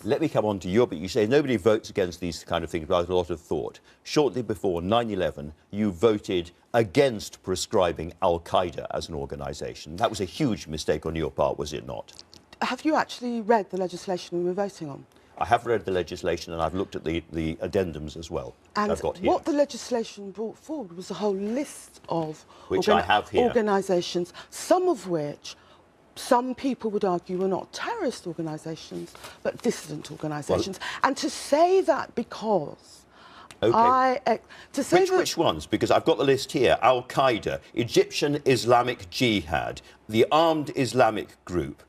Let me come on to your, but you say nobody votes against these kind of things without a lot of thought. Shortly before 9/11, you voted against prescribing Al-Qaeda as an organisation. That was a huge mistake on your part, was it not? Have you actually read the legislation we were voting on? I have read the legislation and I've looked at the addendums as well. And I've got here. what the legislation brought forward was a whole list of organisations, some of which some people would argue were not terrorist organisations, but dissident organisations. Well, and to say that because... OK. Which ones? Because I've got the list here. Al-Qaeda, Egyptian Islamic Jihad, the Armed Islamic Group,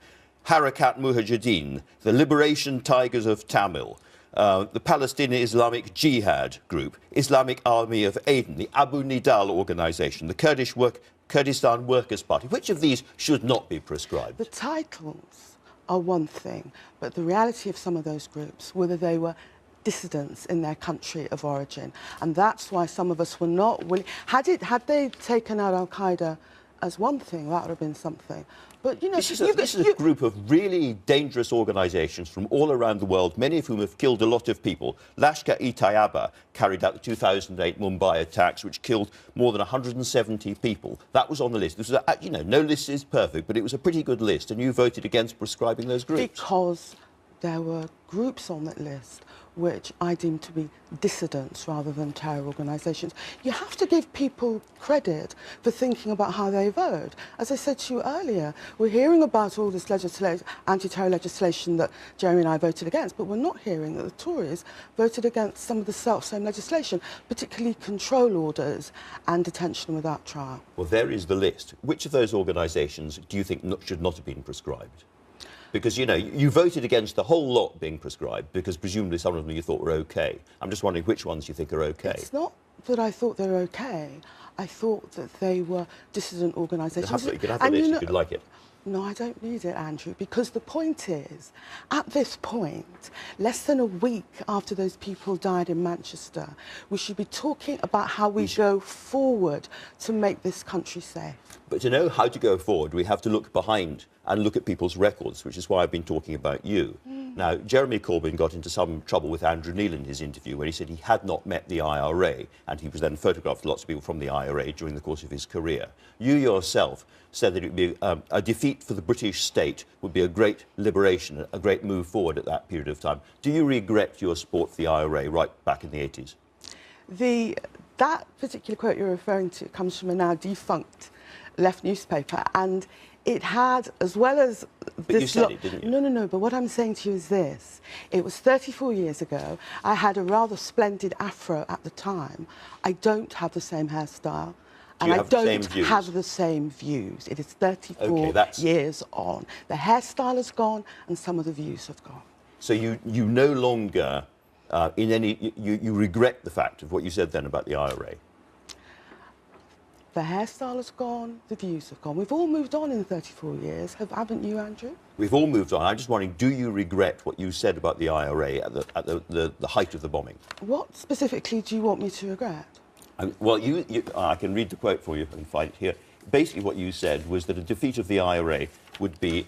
Harakat Mujahideen, the Liberation Tigers of Tamil, the Palestinian Islamic Jihad Group, Islamic Army of Aden, the Abu Nidal organisation, the Kurdistan Workers' Party. Which of these should not be prescribed? The titles are one thing, but the reality of some of those groups, whether they were dissidents in their country of origin, and that's why some of us were not willing. Had they taken out Al-Qaeda as one thing, that would have been something. But, you know, this is a group of really dangerous organisations from all around the world, many of whom have killed a lot of people. Lashkar-e-Taiba carried out the 2008 Mumbai attacks, which killed more than 170 people. That was on the list. This was, you know, no list is perfect, but it was a pretty good list, and you voted against prescribing those groups. Because there were groups on that list which I deem to be dissidents rather than terror organisations. You have to give people credit for thinking about how they vote. As I said to you earlier, we're hearing about all this anti-terror legislation that Jeremy and I voted against, but we're not hearing that the Tories voted against some of the self-same legislation, particularly control orders and detention without trial. Well, there is the list. Which of those organisations do you think should not have been prescribed? Because, you know, you voted against the whole lot being prescribed because presumably some of them you thought were OK. I'm just wondering which ones you think are OK. It's not that I thought they were OK. I thought that they were dissident organisations. You can have the list if you'd like it. No, I don't need it, Andrew, because the point is, at this point, less than a week after those people died in Manchester, we should be talking about how we go forward to make this country safe. But to know how to go forward, we have to look behind and look at people's records, which is why I've been talking about you. Now, Jeremy Corbyn got into some trouble with Andrew Neil in his interview where he said he had not met the IRA, and he was then photographed with lots of people from the IRA during the course of his career. You yourself said that it would be a defeat for the British state would be a great liberation, a great move forward at that period of time. Do you regret your support for the IRA right back in the 80s? That particular quote you're referring to comes from a now defunct left newspaper, and it had, as well as but this... But you said it, didn't you? No, but what I'm saying to you is this. It was 34 years ago. I had a rather splendid afro at the time. I don't have the same hairstyle. And I don't have the same views. It is 34 years on. The hairstyle has gone and some of the views have gone. So you no longer, you regret the fact of what you said then about the IRA? The hairstyle has gone, the views have gone. We've all moved on in 34 years, haven't you, Andrew? We've all moved on. I'm just wondering, do you regret what you said about the IRA at the height of the bombing? What specifically do you want me to regret? Well, I can read the quote for you if I can find it here. Basically what you said was that a defeat of the IRA would be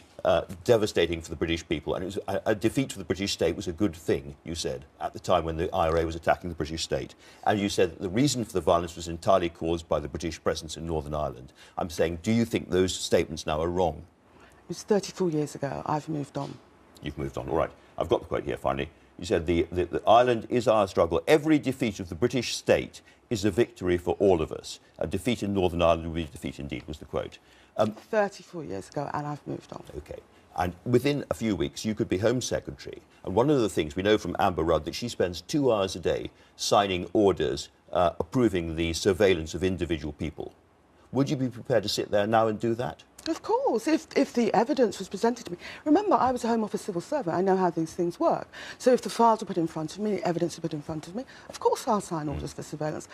devastating for the British people, and it was a defeat for the British state was a good thing, you said, at the time when the IRA was attacking the British state. And you said that the reason for the violence was entirely caused by the British presence in Northern Ireland. I'm saying, do you think those statements now are wrong? It was 34 years ago. I've moved on. You've moved on. All right. I've got the quote here, finally. You said, the Ireland is our struggle. Every defeat of the British state is a victory for all of us. A defeat in Northern Ireland will be a defeat indeed, was the quote. 34 years ago, and I've moved on. OK. And within a few weeks, you could be Home Secretary. And one of the things we know from Amber Rudd that she spends 2 hours a day signing orders approving the surveillance of individual people. Would you be prepared to sit there now and do that? Of course, if the evidence was presented to me. Remember, I was a Home Office civil servant. I know how these things work. So if the files were put in front of me, evidence were put in front of me, of course I'll sign orders for surveillance.